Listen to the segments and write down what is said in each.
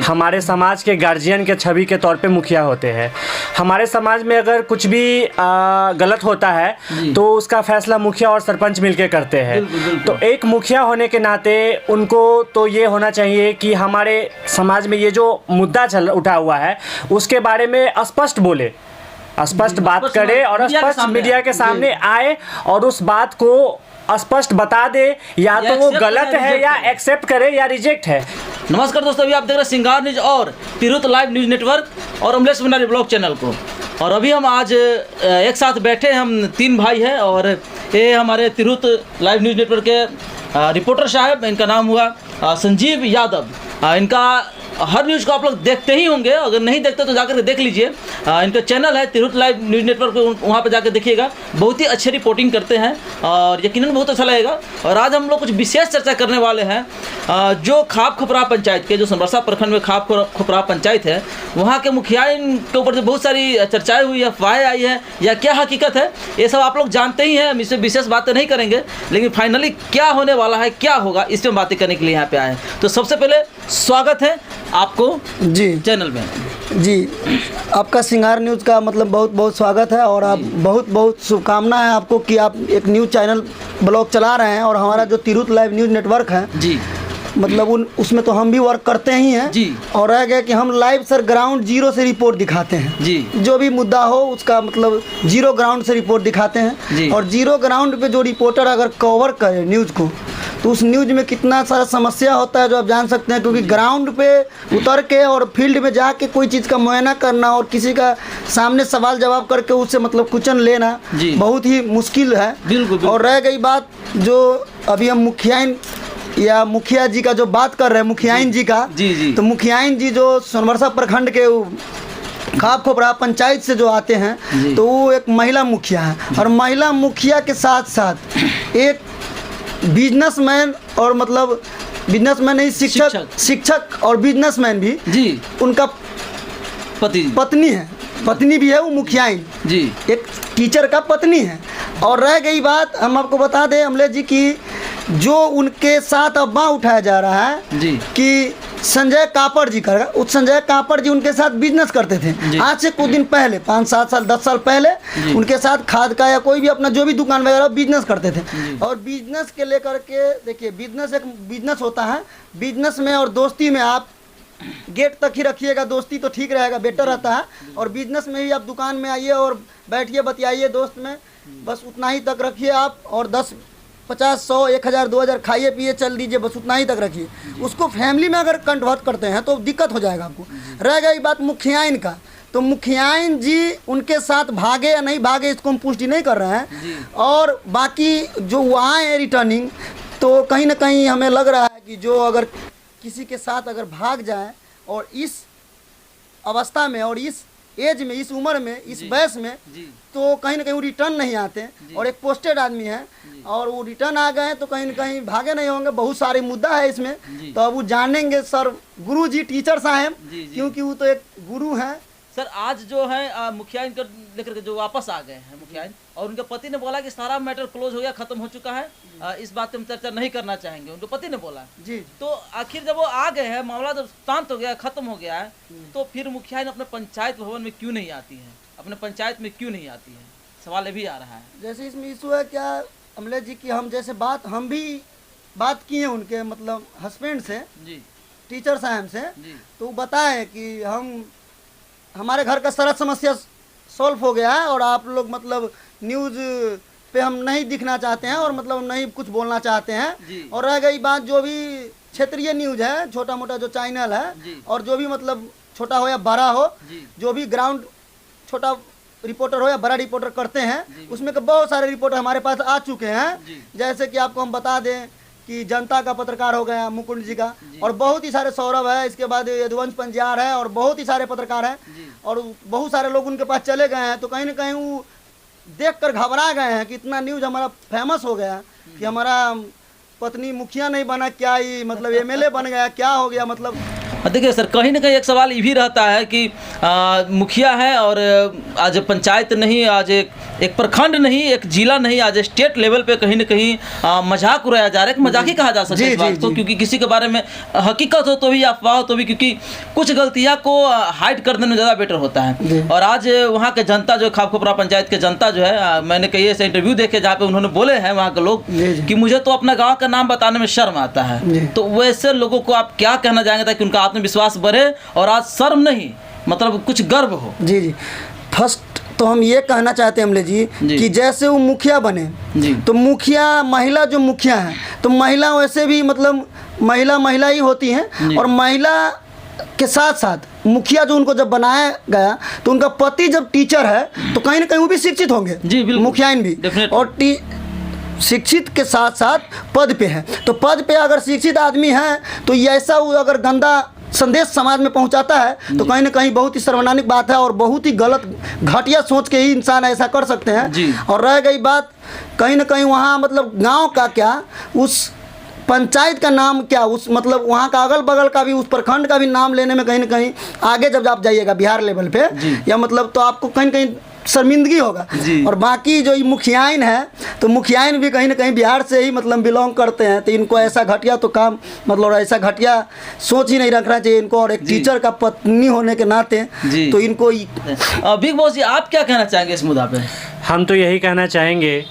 हमारे समाज के गार्जियन के छवि के तौर पे मुखिया होते हैं। हमारे समाज में अगर कुछ भी गलत होता है तो उसका फैसला मुखिया और सरपंच मिलके करते हैं। तो एक मुखिया होने के नाते उनको तो ये होना चाहिए कि हमारे समाज में ये जो मुद्दा उठा हुआ है उसके बारे में स्पष्ट बोले, स्पष्ट बात करे और स्पष्ट मीडिया के सामने आए और उस बात को स्पष्ट बता दे, या तो वो गलत है या एक्सेप्ट करे या रिजेक्ट है। नमस्कार दोस्तों, अभी आप देख रहे हैं सिंगार न्यूज और तिरहुत लाइव न्यूज नेटवर्क और अमलेश भंडारी ब्लॉग चैनल को। और अभी हम आज एक साथ बैठे, हम 3 भाई हैं और ये हमारे तिरहुत लाइव न्यूज नेटवर्क के रिपोर्टर साहब, इनका नाम हुआ संजीव यादव। इनका हर न्यूज़ को आप लोग देखते ही होंगे, अगर नहीं देखते तो जाकर देख लीजिए। इनका चैनल है तिरहुत लाइव न्यूज़ नेटवर्क, वहाँ पे जाकर देखिएगा। बहुत ही अच्छी रिपोर्टिंग करते हैं और यकीनन बहुत अच्छा लगेगा। और आज हम लोग कुछ विशेष चर्चा करने वाले हैं। जो खाप खपरा पंचायत के, जो सोनबरसा प्रखंड में खाप खपरा पंचायत है, वहाँ के मुखिया के ऊपर बहुत सारी चर्चाएँ हुई है, अफवाहें आई है, या क्या हकीकत है, ये सब आप लोग जानते ही हैं। हम इससे विशेष बातें नहीं करेंगे, लेकिन फाइनली क्या होने वाला है, क्या होगा, इस पर बातें करने के लिए यहाँ पे आए हैं। तो सबसे पहले स्वागत है आपको जी चैनल में। जी, आपका सिंगार न्यूज़ का मतलब बहुत बहुत स्वागत है और आप बहुत बहुत शुभकामना है आपको कि आप एक न्यूज़ चैनल ब्लॉग चला रहे हैं। और हमारा जो तिरहुत लाइव न्यूज़ नेटवर्क है जी, मतलब उसमें तो हम भी वर्क करते ही हैं जी। और रह गया कि हम लाइव सर ग्राउंड जीरो से रिपोर्ट दिखाते हैं जी। जो भी मुद्दा हो उसका मतलब जीरो ग्राउंड से रिपोर्ट दिखाते हैं। और जीरो ग्राउंड पे जो रिपोर्टर अगर कवर करे न्यूज़ को, तो उस न्यूज़ में कितना सारा समस्या होता है जो आप जान सकते हैं। क्योंकि ग्राउंड पे उतर के और फील्ड में जाके कोई चीज़ का मुआयना करना और किसी का सामने सवाल जवाब करके उससे मतलब क्वेश्चन लेना बहुत ही मुश्किल है। बिल्कुल। और रह गई बात जो अभी हम मुखिया जी का जो बात कर रहे हैं, मुखियाइन जी का, तो मुखियाइन जी जो सोनबरसा प्रखंड के खाप खपरा पंचायत से जो आते हैं, तो वो एक महिला मुखिया है। और महिला मुखिया के साथ साथ एक बिजनेसमैन और मतलब बिजनेसमैन नहीं, शिक्षक और बिजनेसमैन भी जी, उनका पत्नी है, पत्नी भी है वो मुखियाइन जी, एक टीचर का पत्नी है। और रह गई बात, हम आपको बता दें अमलेश जी की जो उनके साथ अफवाह उठाया जा रहा है जी कि संजय कापड़ जी का, उस संजय कापड़ जी उनके साथ बिजनेस करते थे आज से कुछ दिन पहले, 5-7 साल 10 साल पहले उनके साथ खाद का या कोई भी अपना जो भी दुकान वगैरह बिजनेस करते थे। और बिजनेस के लेकर के देखिए, बिजनेस एक बिजनेस होता है। बिजनेस में और दोस्ती में आप गेट तक ही रखिएगा, दोस्ती तो ठीक रहेगा, बेटर रहता है। और बिजनेस में ही आप दुकान में आइए और बैठिए, बतियाइए दोस्त में, बस उतना ही तक रखिए आप। और 10, 50, 100, 1000, 2000 खाइए पिए चल दीजिए, बस उतना ही तक रखिए। उसको फैमिली में अगर कंटवर्ट करते हैं तो दिक्कत हो जाएगा आपको। रह गई बात मुखियाइन का, तो मुखियाइन जी उनके साथ भागे या नहीं भागे इसको हम पुष्टि नहीं कर रहे हैं। और बाकी जो वहाँ है रिटर्निंग, तो कहीं ना कहीं हमें लग रहा है कि जो अगर किसी के साथ अगर भाग जाए और इस अवस्था में और इस एज में, इस उम्र में, इस वयस में, तो कहीं ना कहीं वो रिटर्न नहीं आते। और एक पोस्टेड आदमी है और वो रिटर्न आ गए तो कहीं ना कहीं भागे नहीं होंगे। बहुत सारे मुद्दा है इसमें, तो अब वो जानेंगे सर गुरु जी, टीचर साहब, क्योंकि वो तो एक गुरु हैं। सर आज जो है मुखियाइन को लेकर के जो वापस आ गए हैं मुखियाइन, और उनके पति ने बोला कि सारा मैटर क्लोज हो गया, खत्म हो चुका है, इस बात पे हम चर्चा नहीं करना चाहेंगे, उनके पति ने बोला जी। तो आखिर जब वो आ गए हैं, मामला जब शांत हो गया, खत्म हो गया है, तो फिर मुखियाइन अपने पंचायत भवन में क्यों नहीं आती है, अपने पंचायत में क्यों नहीं आती है, सवाल ये भी आ रहा है। जैसे इसमें इशू है क्या अमलेश जी की, हम जैसे हम भी बात किए हैं उनके मतलब हस्बैंड से जी, टीचर साहब से, तो बताए कि हमारे घर का सारा समस्या सॉल्व हो गया है और आप लोग मतलब न्यूज़ पे हम नहीं दिखना चाहते हैं और मतलब नहीं कुछ बोलना चाहते हैं। और रह गई बात जो भी क्षेत्रीय न्यूज़ है, छोटा मोटा जो चैनल है, और जो भी मतलब छोटा हो या बड़ा हो, जो भी ग्राउंड छोटा रिपोर्टर हो या बड़ा रिपोर्टर करते हैं, उसमें के बहुत सारे रिपोर्टर हमारे पास आ चुके हैं। जैसे कि आपको हम बता दें कि जनता का पत्रकार हो गया मुकुंद जी का, और बहुत ही सारे सौरभ है, इसके बाद यदुवंश पंजार है, और बहुत ही सारे पत्रकार हैं, और बहुत सारे लोग उनके पास चले गए हैं। तो कहीं ना कहीं वो देखकर घबरा गए हैं कि इतना न्यूज़ हमारा फेमस हो गया कि हमारा पत्नी मुखिया नहीं बना, क्या ही मतलब एमएलए बन गया, क्या हो गया मतलब। देखिए सर, कहीं ना कहीं एक सवाल ये भी रहता है कि मुखिया है और आज पंचायत नहीं, आज एक प्रखंड नहीं, एक जिला नहीं, आज स्टेट लेवल पे कहीं ना कहीं मजाक उड़ाया जा रहा है। कि मजाक ही कहा जा सकता है इस बात को, क्योंकि किसी के बारे में हकीकत हो तो भी, अफवाह हो तो भी, क्योंकि कुछ गलतियां को हाइड कर देना ज़्यादा बेटर होता है। और आज वहाँ के जनता जो खापखोपरा पंचायत के जनता जो है, मैंने कई ऐसे इंटरव्यू देखे जहाँ पे उन्होंने बोले हैं वहाँ के लोग कि मुझे तो अपना गाँव का नाम बताने में शर्म आता है। तो वैसे लोगों को आप क्या कहना चाहेंगे ताकि उनका आत्मविश्वास बढ़े और आज शर्म नहीं, मतलब कुछ गर्व हो? जी जी, फर्स्ट तो हम ये कहना चाहते हैं अमले जी कि जैसे वो मुखिया बने तो मुखिया, महिला जो मुखिया है तो महिला वैसे भी मतलब महिला ही होती हैं, और महिला के साथ साथ मुखिया जो उनको जब बनाया गया तो उनका पति जब टीचर है तो कहीं ना कहीं वो भी शिक्षित होंगे, मुखियाइन भी, और शिक्षित के साथ साथ पद पे है। तो पद पे अगर शिक्षित आदमी है तो ये ऐसा अगर गंदा संदेश समाज में पहुंचाता है तो कहीं ना कहीं बहुत ही शर्मनाक बात है, और बहुत ही गलत घटिया सोच के ही इंसान ऐसा कर सकते हैं। और रह गई बात कहीं ना कहीं वहाँ मतलब गांव का क्या, उस पंचायत का नाम क्या, उस मतलब वहाँ का अगल बगल का भी, उस प्रखंड का भी नाम लेने में कहीं ना कहीं आगे जब आप जाइएगा बिहार लेवल पे या मतलब, तो आपको कहीं ना कहीं शर्मिंदगी होगा। और बाकी जो मुखियाइन है तो मुखियाइन भी कहीं ना कहीं बिहार से ही मतलब बिलोंग करते हैं, तो इनको ऐसा घटिया तो काम मतलब ऐसा घटिया सोच ही नहीं रखना चाहिए इनको। और एक टीचर का पत्नी होने के नाते तो इनको बिग बॉस जी आप क्या कहना चाहेंगे इस मुद्दा पे? हम तो यही कहना चाहेंगे,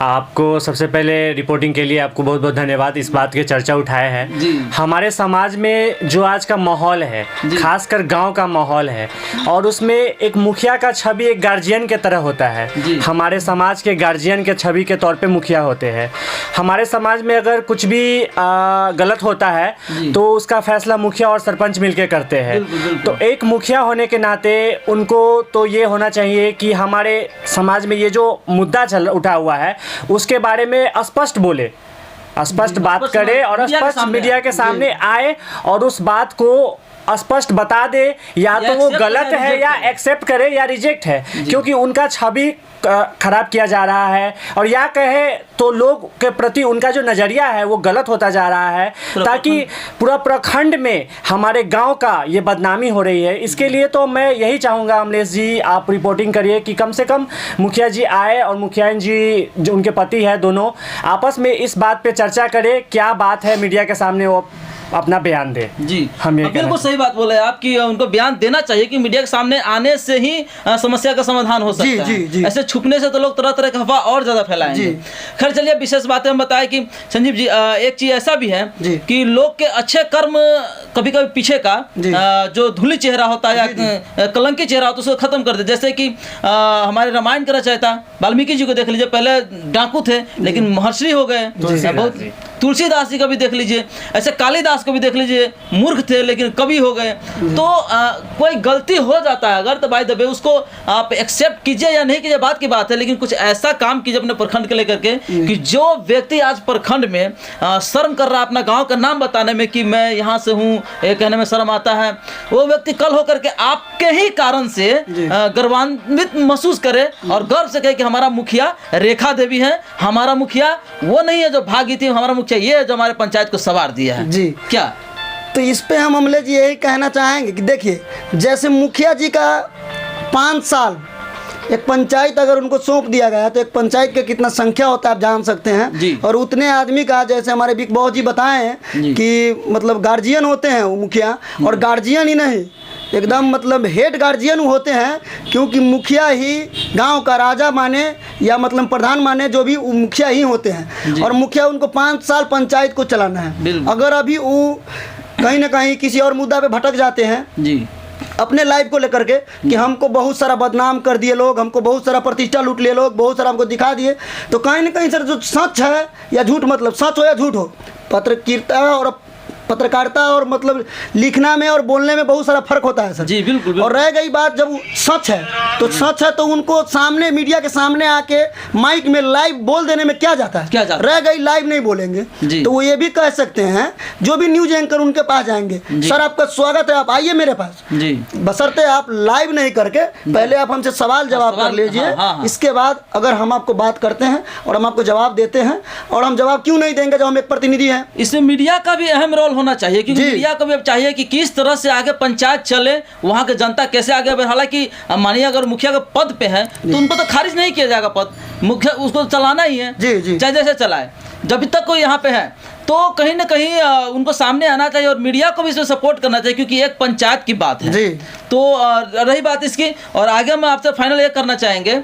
आपको सबसे पहले रिपोर्टिंग के लिए आपको बहुत बहुत धन्यवाद, इस बात की चर्चा उठाए हैं। हमारे समाज में जो आज का माहौल है, खासकर गांव का माहौल है, और उसमें एक मुखिया का छवि एक गार्जियन के तरह होता है। हमारे समाज के गार्जियन के छवि के तौर पे मुखिया होते हैं। हमारे समाज में अगर कुछ भी गलत होता है तो उसका फैसला मुखिया और सरपंच मिलकर करते हैं। तो एक मुखिया होने के नाते उनको तो ये होना चाहिए कि हमारे समाज में ये जो मुद्दा उठा हुआ है उसके बारे में स्पष्ट बोले, स्पष्ट बात करे और स्पष्ट मीडिया के सामने आए और उस बात को स्पष्ट बता दे, या तो वो गलत है या एक्सेप्ट करे या रिजेक्ट है, क्योंकि उनका छवि खराब किया जा रहा है, और या कहे तो लोग के प्रति उनका जो नज़रिया है वो गलत होता जा रहा है, ताकि पूरा प्रखंड में हमारे गांव का ये बदनामी हो रही है। इसके लिए तो मैं यही चाहूँगा अमलेश जी, आप रिपोर्टिंग करिए कि कम से कम मुखिया जी आए और मुखियाइन जी जो उनके पति है, दोनों आपस में इस बात पे चर्चा करें, क्या बात है, मीडिया के सामने वो अपना बयान दे। हम ये बिल्कुल सही बात बोले आप कि उनको बयान देना चाहिए कि मीडिया के सामने आने से ही समस्या का समाधान हो सकता है। ऐसे छुपने से तो लोग तरह तरह की अफवाह और ज्यादा फैलाएंगे। खैर चलिए, विशेष बातें हम बताएं कि संजीव जी एक चीज ऐसा भी है कि लोग के अच्छे कर्म कभी कभी पीछे का जो धूली चेहरा होता है या कलंकी चेहरा होता है उसको खत्म कर दे। जैसे कि हमारे रामायण का रचयिता वाल्मीकि जी को देख लीजिए, पहले डाकू थे लेकिन महर्षि हो गए। बहुत तुलसीदास जी का भी देख लीजिए, ऐसे कालिदास को भी देख लीजिए, मूर्ख थे लेकिन कवि हो गए। तो कोई गलती हो जाता है अगर, तो बाय द वे उसको आप एक्सेप्ट कीजिए या नहीं कीजिए बात की बात है, लेकिन कुछ ऐसा काम कीजिए अपने प्रखंड के लेकर के कि जो व्यक्ति आज प्रखंड में शर्म कर रहा है अपना गांव का नाम बताने में कि मैं यहाँ से हूँ, ये कहने में शर्म आता है, वो व्यक्ति कल होकर के आपके ही कारण से गर्वान्वित महसूस करे और गर्व से कहे कि हमारा मुखिया रेखा देवी है, हमारा मुखिया वो नहीं है जो भागी थी, हमारा मुखिया ये है जो हमारे पंचायत को सवार दिया है। जी क्या तो इस पे हम अमले जी यही कहना चाहेंगे कि देखिए, जैसे मुखिया जी का 5 साल एक पंचायत अगर उनको सौंप दिया गया तो एक पंचायत का कितना संख्या होता है आप जान सकते हैं। और उतने आदमी का, जैसे हमारे बिग बॉस जी बताए हैं कि मतलब गार्जियन होते हैं वो मुखिया, और गार्जियन ही नहीं एकदम मतलब हेड गार्जियन होते हैं, क्योंकि मुखिया ही गांव का राजा माने या मतलब प्रधान माने, जो भी मुखिया ही होते हैं। और मुखिया उनको 5 साल पंचायत को चलाना है। अगर अभी वो कहीं ना कहीं किसी और मुद्दा पे भटक जाते हैं अपने लाइफ को लेकर के कि हमको बहुत सारा बदनाम कर दिए लोग, हमको बहुत सारा प्रतिष्ठा लूट लिए लोग, बहुत सारा हमको दिखा दिए, तो कहीं ना कहीं सर जो सच है या झूठ, मतलब सच हो या झूठ हो, पत्रकारिता और मतलब लिखना में और बोलने में बहुत सारा फर्क होता है सर। जी बिल्कुल। और रह गई बात जब सच है तो सच है तो उनको सामने मीडिया के सामने आके माइक में लाइव बोल देने में क्या जाता है, रह गई लाइव नहीं बोलेंगे तो वो ये भी कह सकते हैं, जो भी न्यूज एंकर उनके पास जाएंगे, सर आपका स्वागत है, आप आइए मेरे पास, बशर्ते आप लाइव नहीं करके पहले आप हमसे सवाल जवाब कर लीजिए। इसके बाद अगर हम आपको बात करते हैं और हम आपको जवाब देते हैं, और हम जवाब क्यों नहीं देंगे जब हम एक प्रतिनिधि हैं। इसमें मीडिया का भी अहम रोल रोल होना चाहिए, क्योंकि जी। मीडिया को भी अब चाहिए कि किस तरह से आगे पंचायत चले, वहाँ के जनता कैसे आगे बढ़े। हालांकि मानिए अगर मुखिया के पद पे है तो उनको तो खारिज नहीं किया जाएगा पद, मुखिया उसको चलाना ही है, जी, जी। चाहे जैसे चलाए। जब तक कोई यहाँ पे है तो कहीं ना कहीं उनको सामने आना चाहिए और मीडिया को भी इसमें सपोर्ट करना चाहिए, क्योंकि एक पंचायत की बात है। जी। तो रही बात इसकी, और आगे हम आपसे फाइनल ये करना चाहेंगे